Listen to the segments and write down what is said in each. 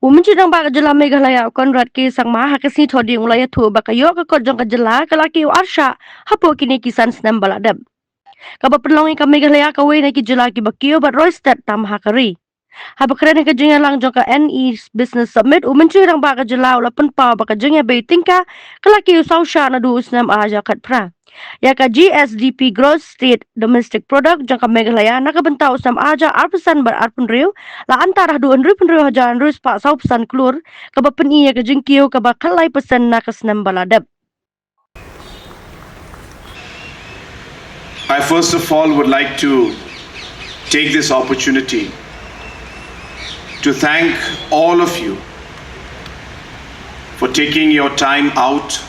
Umencidang baka jylla Meghalaya konrad ki sang maha kasi thodi ulaya thu baka yo ka kodjong ka jylla kalaki arsha hapo kini kisan snem baladab. Kaba penlongi ka Meghalaya kawe na ki jylla ki bakio bat roistat tam hakari. Haba keren ka jengya lang jong ka NE Business Summit umencidang baka jylla ula penpa baka jengya bay tingka kalaki sausha na du snem aja kat pra. Ya ka GSDP Gross State Domestic Product jangka Meghalaya nakabentau sam aja arpesan bar arpun riu la antara 2,000 riu hajan rus pak sau pesan kelur kaba peni ya ka jengkiu kaba kalai pesan nakasnam baladab. I first of all would like to take this opportunity to thank all of you for taking your time out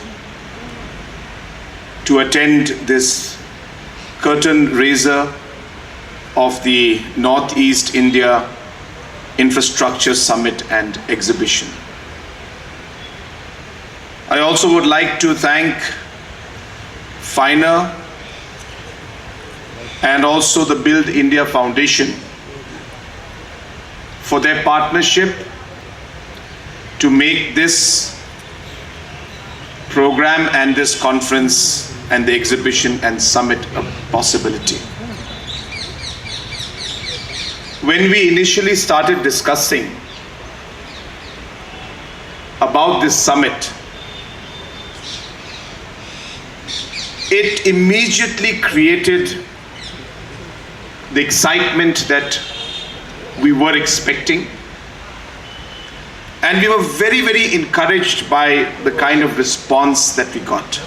to attend this curtain raiser of the Northeast India Infrastructure Summit and Exhibition. I also would like to thank FINA and also the Build India Foundation for their partnership to make this program and this conference and the exhibition and summit a possibility. When we initially started discussing about this summit, it immediately created the excitement that we were expecting, and we were very, very encouraged by the kind of response that we got.